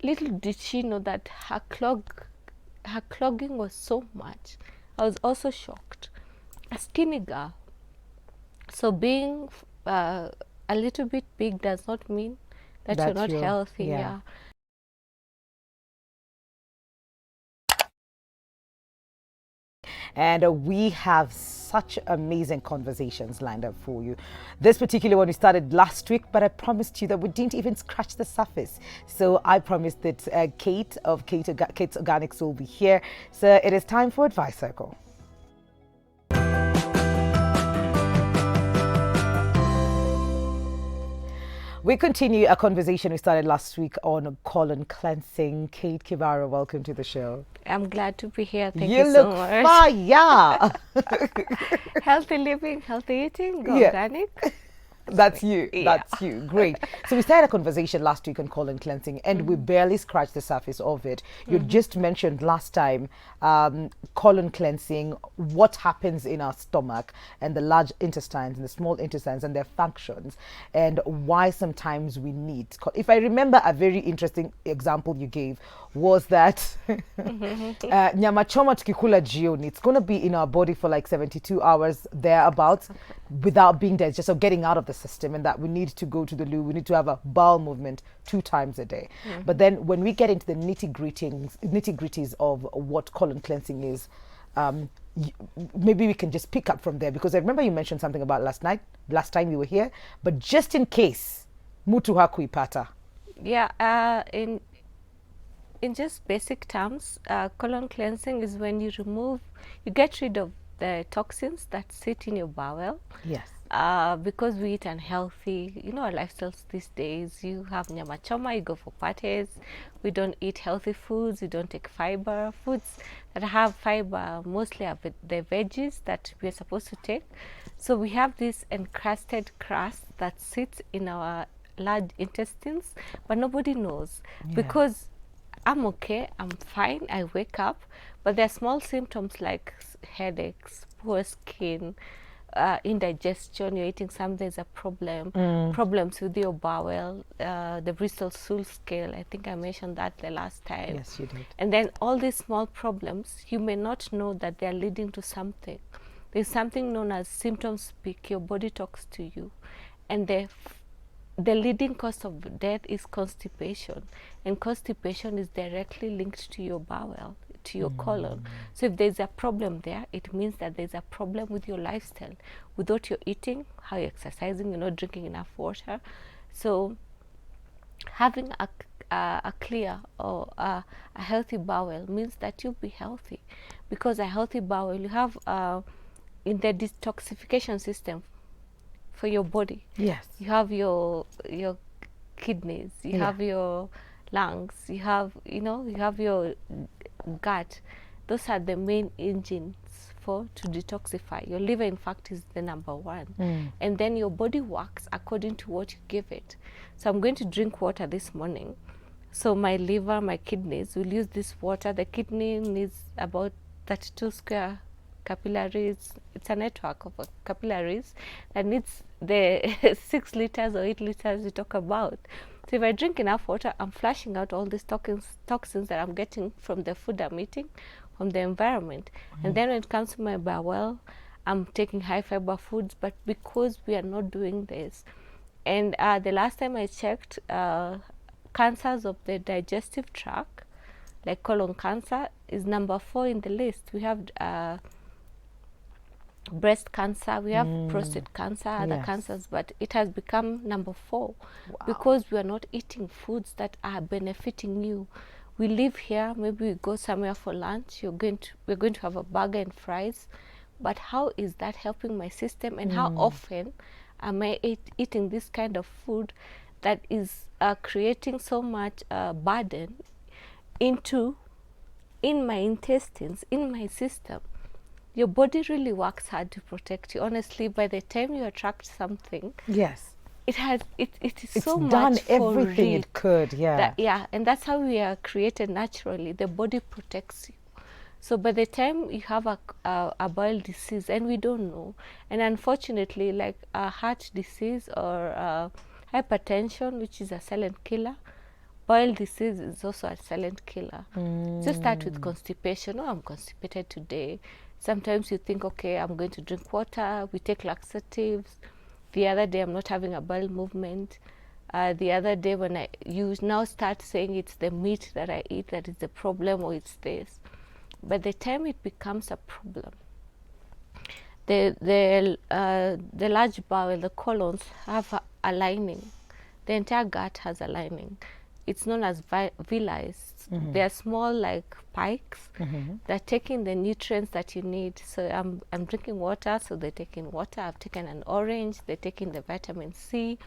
little did she know that her clogging was so much. I was also shocked. A skinny girl. So being a little bit big does not mean that you're not healthy. Yeah. And we have such amazing conversations lined up for you. This particular one we started last week, but I promised you that we didn't even scratch the surface. So I promised that Kate of Kate's Organics will be here. So it is time for Advice Circle. We continue a conversation we started last week on colon cleansing. Kate Kibara, welcome to the show. I'm glad to be here. Thank you so much. You look fire. Healthy living, healthy eating, go organic. That's you. That's you. Great. So we started a conversation last week on colon cleansing, and we barely scratched the surface of it. You just mentioned last time colon cleansing, what happens in our stomach and the large intestines and the small intestines and their functions, and why sometimes we need. If I remember, a very interesting example you gave was that nyama choma tukikula jioni, it's going to be in our body for like 72 hours thereabouts without being digested, so getting out of the system, and that we need to go to the loo, we need to have a bowel movement 2 times a day. But then when we get into the nitty-gritties of what colon cleansing is, maybe we can just pick up from there, because I remember you mentioned something about last time you were here, but just in case mutu hakuipata. Yeah, in just basic terms, colon cleansing is when you get rid of the toxins that sit in your bowel. Yes. Because we eat unhealthy, our lifestyles these days, you have nyama choma, you go for parties, we don't eat healthy foods, we don't take fiber. Foods that have fiber mostly are the veggies that we're supposed to take. So we have this encrusted crust that sits in our large intestines, but nobody knows. Because I'm okay, I'm fine, I wake up, but there are small symptoms like headaches, poor skin, indigestion, you're eating something, there's a problem, problems with your bowel, the Bristol stool scale, I think I mentioned that the last time. Yes, you did. And then all these small problems, you may not know that they're leading to something. There's something known as symptoms speak, your body talks to you. And the leading cause of death is constipation, and constipation is directly linked to your bowel, to your colon. So if there's a problem there, it means that there's a problem with your lifestyle, with what you're eating, how you're exercising, you're not drinking enough water. So having a clear or a healthy bowel means that you'll be healthy, because a healthy bowel, you have in the detoxification system for your body. Yes. You have your kidneys, you have your lungs, you have your gut. Those are the main engines to detoxify. Your liver, in fact, is the number one. And then your body works according to what you give it. So I'm going to drink water this morning. So my liver, my kidneys will use this water. The kidney needs about 32 square capillaries. It's a network of capillaries that needs the 6 liters or 8 liters we talk about. So if I drink enough water, I'm flushing out all these toxins that I'm getting from the food I'm eating, from the environment. And then when it comes to my bowel, I'm taking high fiber foods, but because we are not doing this, and the last time I checked, cancers of the digestive tract, like colon cancer, is number 4 in the list. We have breast cancer, we have prostate cancer, other cancers, but it has become number 4 because we are not eating foods that are benefiting you. We live here, maybe we go somewhere for lunch, we're going to have a burger and fries, but how is that helping my system, and how often am I eating this kind of food that is creating so much burden in my intestines, in my system? Your body really works hard to protect you. Honestly, by the time you attract something, it's so done much everything it could. And that's how we are created naturally. The body protects you. So by the time you have a bowel disease, and we don't know, and unfortunately, like a heart disease or hypertension, which is a silent killer, bowel disease is also a silent killer. Just start with constipation. Oh, I'm constipated today. Sometimes you think, okay, I'm going to drink water. We take laxatives. The other day, I'm not having a bowel movement. The other day, you now start saying it's the meat that I eat that is the problem, or it's this. By the time it becomes a problem, the large bowel, the colons, have a lining. The entire gut has a lining. It's known as villi. They are small like pikes. They're taking the nutrients that you need. So I'm drinking water, so they're taking water. I've taken an orange, they're taking the vitamin C.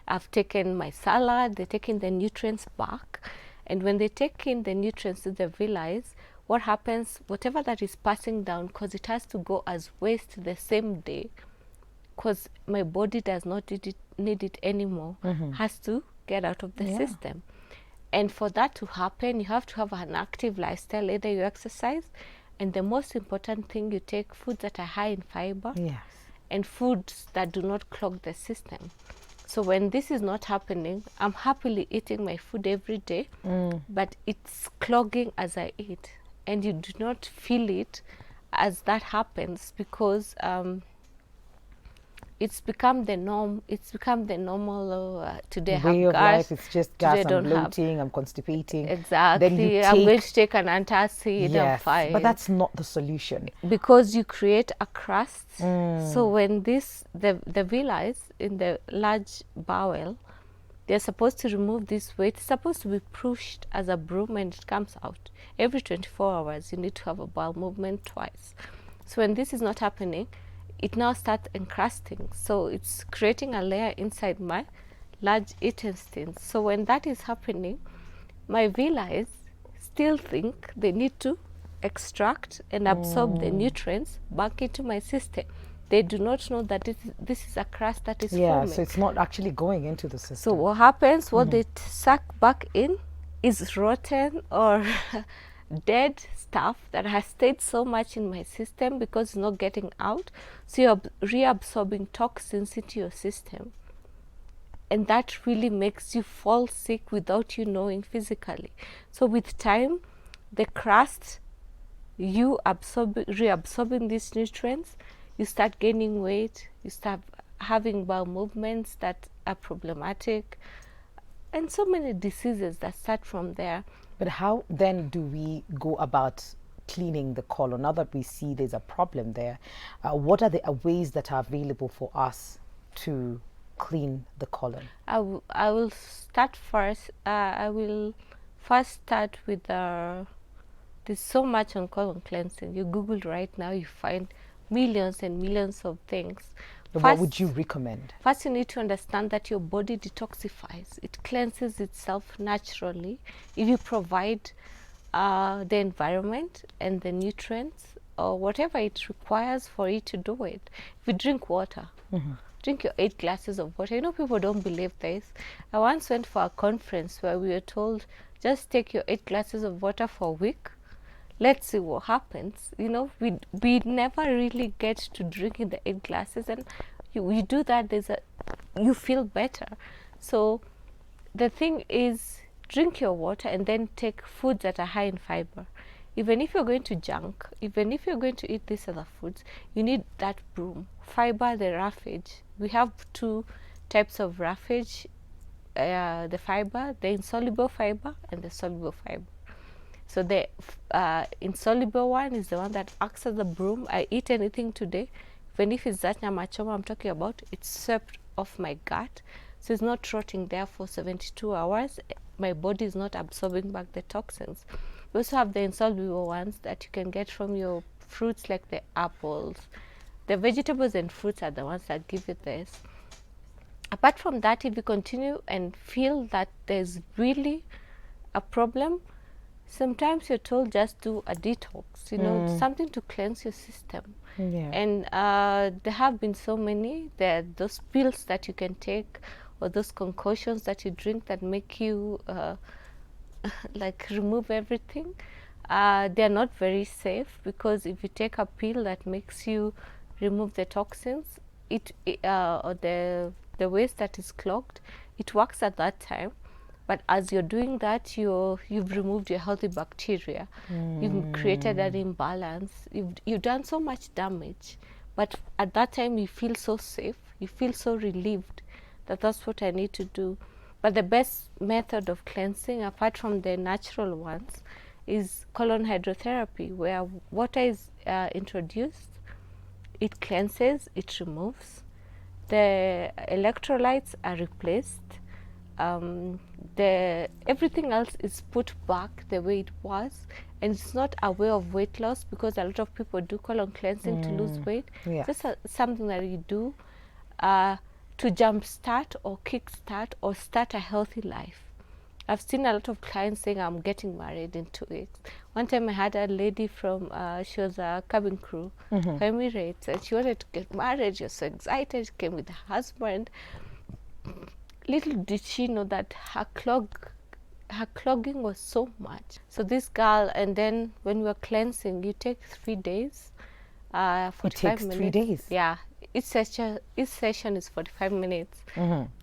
I've taken my salad, they're taking the nutrients back. And when they take in the nutrients to the villi, what happens, whatever that is passing down, because it has to go as waste the same day, because my body does not need it anymore, has to get out of the system. And for that to happen, you have to have an active lifestyle. Either you exercise, and the most important thing, you take foods that are high in fiber, and foods that do not clog the system. So when this is not happening, I'm happily eating my food every day, but it's clogging as I eat. And you do not feel it as that happens, because it's become the norm. It's become the normal. Today I have way of gas. life. It's just gas. Today I'm bloating. I'm constipating. Exactly. Then I'm going to take an antacid. I'm fine. But that's not the solution. Because you create a crust. So when the villi in the large bowel, they're supposed to remove this weight. It's supposed to be pushed as a broom, and it comes out. Every 24 hours, you need to have a bowel movement twice. So when this is not happening, it now starts encrusting. So it's creating a layer inside my large intestines. So when that is happening, my villi still think they need to extract and absorb the nutrients back into my system. They do not know that this is a crust that is forming. So it's not actually going into the system. So what happens, what they suck back in is rotten or dead stuff that has stayed so much in my system because it's not getting out. So you're reabsorbing toxins into your system. And that really makes you fall sick without you knowing physically. So with time, the crust, you reabsorbing these nutrients, you start gaining weight, you start having bowel movements that are problematic, and so many diseases that start from there. But how then do we go about cleaning the colon? Now that we see there's a problem there, what are the ways that are available for us to clean the colon? I will start first. I will first start with there's so much on colon cleansing. You Google right now, you find millions and millions of things. What would you recommend? First, you need to understand that your body detoxifies. It cleanses itself naturally if you provide the environment and the nutrients or whatever it requires for you to do it. If you drink water, drink your 8 glasses of water. You know, people don't believe this. I once went for a conference where we were told, just take your 8 glasses of water for a week. Let's see what happens. You know, we never really get to drinking the 8 glasses, and you do that, you feel better. So the thing is, drink your water and then take foods that are high in fiber. Even if you're going to junk, even if you're going to eat these other foods, you need that broom. Fiber, the roughage. We have 2 types of roughage, the fiber, the insoluble fiber and the soluble fiber. So the insoluble one is the one that acts as a broom. I eat anything today, even if it's that nyama choma I'm talking about, it's swept off my gut. So it's not rotting there for 72 hours. My body is not absorbing back the toxins. We also have the insoluble ones that you can get from your fruits, like the apples. The vegetables and fruits are the ones that give you this. Apart from that, if you continue and feel that there's really a problem, sometimes you're told just do a detox, you know, something to cleanse your system. And there have been so many. There are those pills that you can take, or those concoctions that you drink that make you like remove everything. They're not very safe, because if you take a pill that makes you remove the toxins, or the waste that is clogged, it works at that time, But as you're doing that, you've removed your healthy bacteria. You've created an imbalance. You've done so much damage. But at that time, you feel so safe. You feel so relieved that that's what I need to do. But the best method of cleansing, apart from the natural ones, is colon hydrotherapy, where water is introduced. It cleanses, it removes. The electrolytes are replaced. Everything else is put back the way it was, and it's not a way of weight loss, because a lot of people do colon cleansing to lose weight. Yeah. Just something that you do to jumpstart or kickstart or start a healthy life. I've seen a lot of clients saying, I'm getting married in 2 weeks. One time I had a lady from, she was a cabin crew for Emirates, and she wanted to get married. She was so excited. She came with her husband. Little did she know that her clogging was so much. So this girl, and then when we were cleansing, you take 3 days, 45 It takes minutes. 3 days. Yeah, each session is 45 minutes,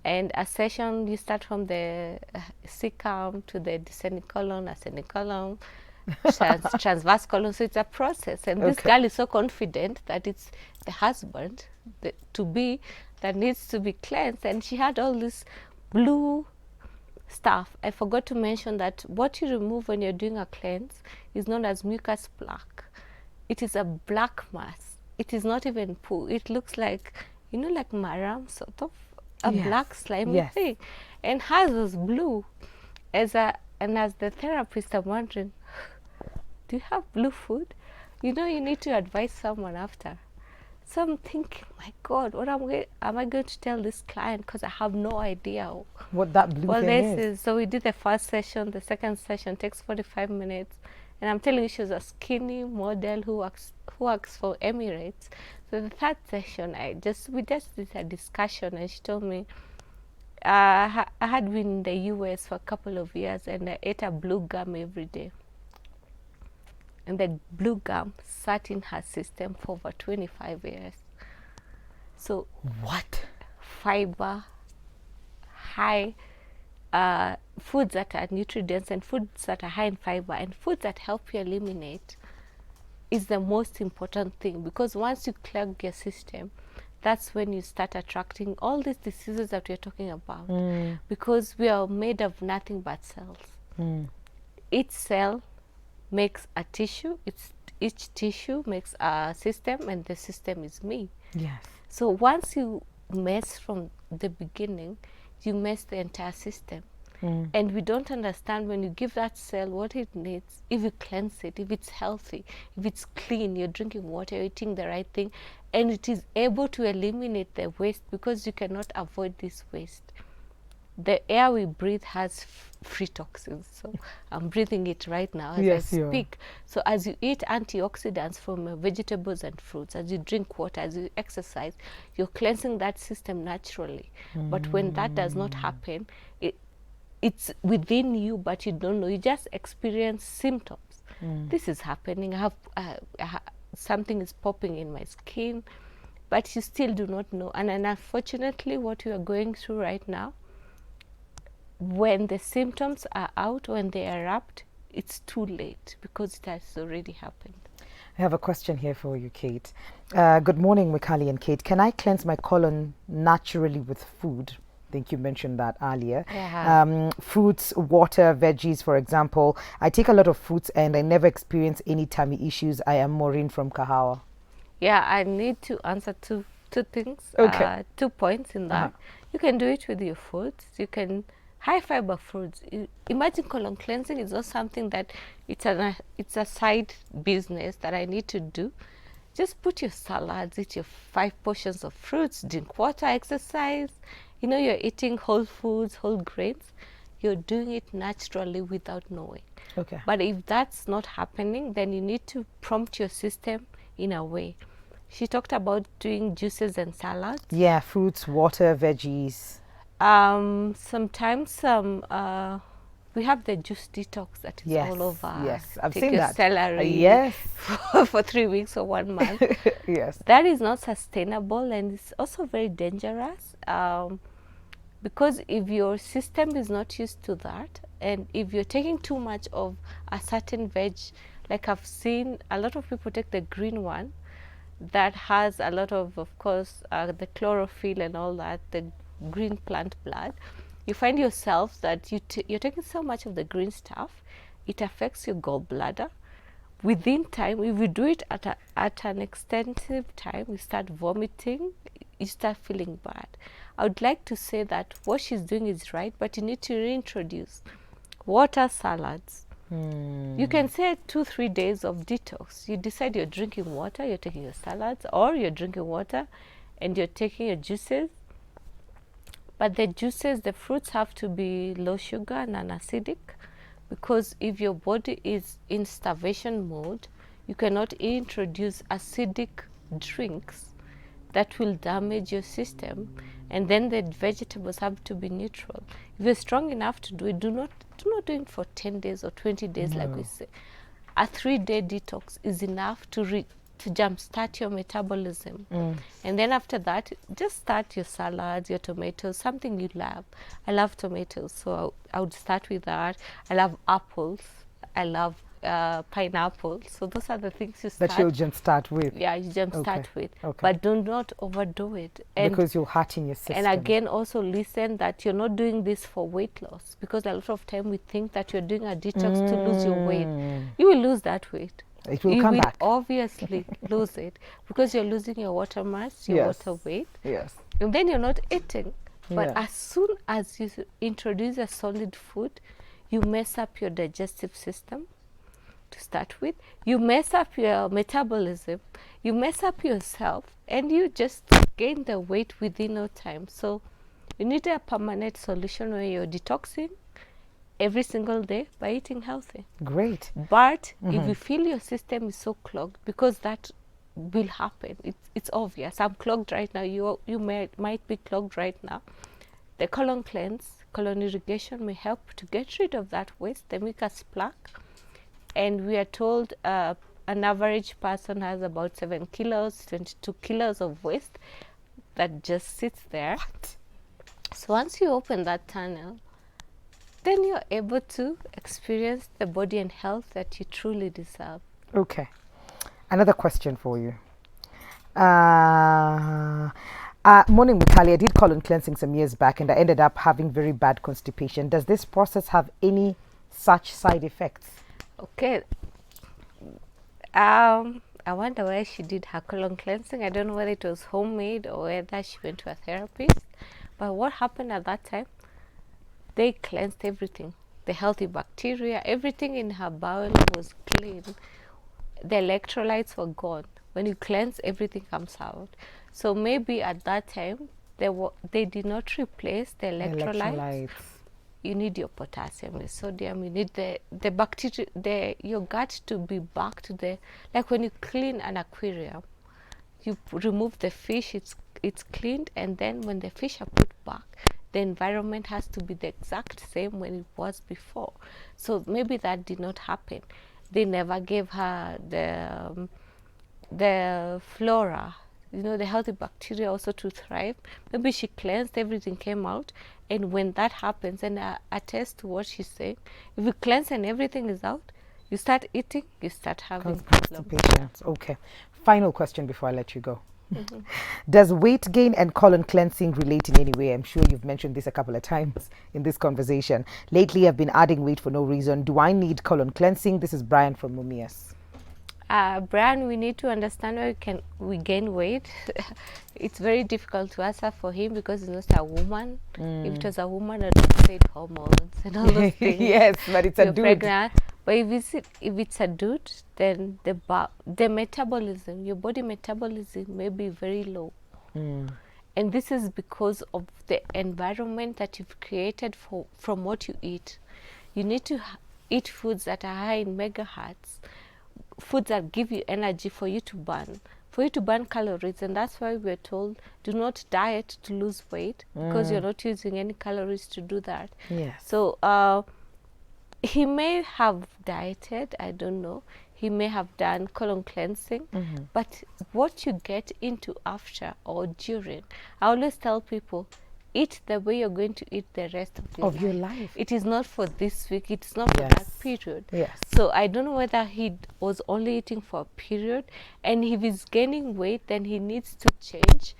and a session you start from the cecum to the descending colon, ascending colon, transverse colon. So it's a process, and this girl is so confident that it's the husband to be that needs to be cleansed, and she had all this blue stuff. I forgot to mention that what you remove when you're doing a cleanse is known as mucus plaque. It is a black mass. It is not even poo. It looks like, like maram, sort of a black slimy thing. And hers was blue. And as the therapist, I'm wondering, do you have blue food? You need to advise someone after. So I'm thinking, my God, what am I going to tell this client? Because I have no idea what that blue thing is. So we did the first session. The second session takes 45 minutes. And I'm telling you, she was a skinny model who works for Emirates. So the third session, we just did a discussion, and she told me, I had been in the US for a couple of years, and I ate a blue gum every day. And the blue gum sat in her system for over 25 years. So what? Fiber, high foods that are nutrient-dense, and foods that are high in fiber, and foods that help you eliminate is the most important thing, because once you clog your system, that's when you start attracting all these diseases that we're talking about, because we are made of nothing but cells. Each cell makes a tissue, each tissue makes a system, and the system is me. Yes. So once you mess from the beginning, you mess the entire system. And we don't understand when you give that cell what it needs, if you cleanse it, if it's healthy, if it's clean, you're drinking water, you're eating the right thing, and it is able to eliminate the waste, because you cannot avoid this waste. The air we breathe has free toxins. So I'm breathing it right now as I speak. So as you eat antioxidants from vegetables and fruits, as you drink water, as you exercise, you're cleansing that system naturally. But when that does not happen, it's within you, but you don't know. You just experience symptoms. This is happening. I have something is popping in my skin, but you still do not know. And unfortunately, what you are going through right now, when the symptoms are out, when they erupt, it's too late, because it has already happened. I have a question here for you, Kate. Good morning, Mikali and Kate. Can I cleanse my colon naturally with food? I think you mentioned that earlier. Fruits, water, veggies, for example. I take a lot of fruits and I never experience any tummy issues. I am Maureen from Kahawa. Yeah, I need to answer two things, 2 points in that. You can do it with your foods. You can high fiber foods. Imagine colon cleansing is not something that it's a side business that I need to do. Just put your salads, eat your 5 portions of fruits, drink water, exercise. You're eating whole foods, whole grains. You're doing it naturally without knowing. But if that's not happening, then you need to prompt your system in a way. She talked about doing juices and salads. Yeah, fruits, water, veggies. Sometimes we have the juice detox that is all over. Yes, I've Take seen your that. Celery for 3 weeks or 1 month. Yes. That is not sustainable, and it's also very dangerous. because if your system is not used to that, and if you're taking too much of a certain veg, like I've seen a lot of people take the green one that has a lot of course, the chlorophyll and all that, the green plant blood, you find yourself that you're taking so much of the green stuff, it affects your gallbladder. Within time, if you do it at an extensive time, you start vomiting, you start feeling bad. I would like to say that what she's doing is right, but you need to reintroduce water, salads. You can say 2-3 days of detox. You decide you're drinking water, you're taking your salads, or you're drinking water and you're taking your juices. But the juices, the fruits have to be low sugar and non-acidic, because if your body is in starvation mode, you cannot introduce acidic drinks that will damage your system, and then the vegetables have to be neutral. If you're strong enough to do it, do not do it for 10 days or 20 days. Like we say, a 3-day detox is enough to jumpstart your metabolism. And then after that, just start your salads, your tomatoes, something you love. I love tomatoes, so I would start with that. I love apples, I love pineapple. So those are the things you start. That you'll jump start with. Yeah, you jump start with. Okay. But do not overdo it. And because you're hurting your system. And again, also listen that you're not doing this for weight loss, because a lot of time we think that you're doing a detox to lose your weight. You will lose that weight. It will you come will back. Obviously lose it, because you're losing your water mass, your water weight. Yes. And then you're not eating. But as soon as you introduce a solid food, you mess up your digestive system to start with, you mess up your metabolism, you mess up yourself, and you just gain the weight within no time. So you need a permanent solution where you're detoxing every single day by eating healthy. Great. But if you feel your system is so clogged, because that will happen, it's obvious. I'm clogged right now, you might be clogged right now. The colon cleanse, colon irrigation may help to get rid of that waste, the mucus plaque. And we are told an average person has about 7 kilos, 22 kilos of waste that just sits there. What? So once you open that tunnel, then you're able to experience the body and health that you truly deserve. Okay. Another question for you. Morning, Mutali. I did colon cleansing some years back and I ended up having very bad constipation. Does this process have any such side effects? Okay. I wonder where she did her colon cleansing. I don't know whether it was homemade or whether she went to a therapist. But what happened at that time? They cleansed everything. The healthy bacteria, everything in her bowel was clean. The electrolytes were gone. When you cleanse, everything comes out. So maybe at that time, they did not replace the electrolytes. You need your potassium, your sodium, you need the bacteria, your gut to be back to the, like when you clean an aquarium, you remove the fish, it's cleaned, and then when the fish are put back, the environment has to be the exact same when it was before. So maybe that did not happen. They never gave her the flora, the healthy bacteria also to thrive. Maybe she cleansed, everything came out. And when that happens, and I attest to what she's saying, if you cleanse and everything is out, you start eating, you start having constipation. Okay. Final question before I let you go. Does weight gain and colon cleansing relate in any way? I'm sure you've mentioned this a couple of times in this conversation. Lately, I've been adding weight for no reason. Do I need colon cleansing? This is Brian from Mumias. Brian, we need to understand where we gain weight. It's very difficult to answer for him because he's not a woman. If it was a woman, I'd have said hormones and all those things. Yes, but it's a dude. Pregnant. But if it's a dude, then the metabolism, your body metabolism may be very low. And this is because of the environment that you've created from what you eat. You need to eat foods that are high in megahertz, foods that give you energy for you to burn calories. And that's why we're told, do not diet to lose weight, because you're not using any calories to do that. Yes. So he may have dieted, I don't know. He may have done colon cleansing, but what you get into after or during, I always tell people, eat the way you're going to eat the rest of your life. It is not for this week. It's not for Yes. that period. Yes. So I don't know whether he was only eating for a period, and if he's gaining weight, then he needs to change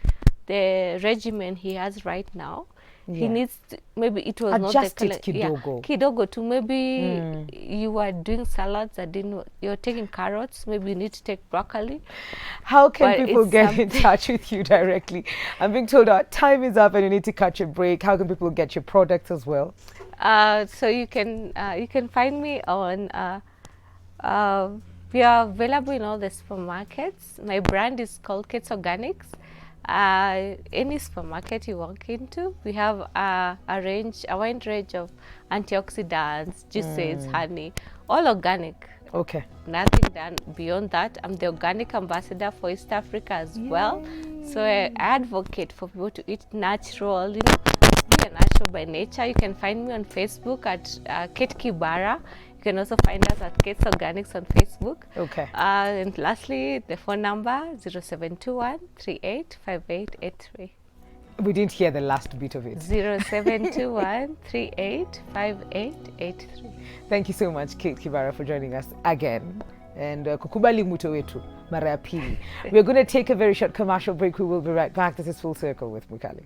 the regimen he has right now. He needs to, maybe it was adjust not it kidogo. Kidogo to maybe you are doing salads that you're taking carrots, maybe you need to take broccoli. How can people get in touch with you directly? I'm being told our time is up and you need to catch a break. How can people get your products as well? So you can find me on we are available in all the supermarkets. My brand is called Kids Organics. Any supermarket you walk into, we have a wide range of antioxidants, juices, honey, all organic. Okay. Nothing done beyond that. I'm the organic ambassador for East Africa as well. So I advocate for people to eat natural, be a natural by nature. You can find me on Facebook at Kate Kibara. You can also find us at Kate's Organics on Facebook. Okay. And lastly, the phone number 0721 385883. We didn't hear the last bit of it. 0721 385883. Thank you so much, Kate Kibara, for joining us again. And kukubali muto wetu mara ya pili. We're going to take a very short commercial break. We will be right back. This is Full Circle with Mukali.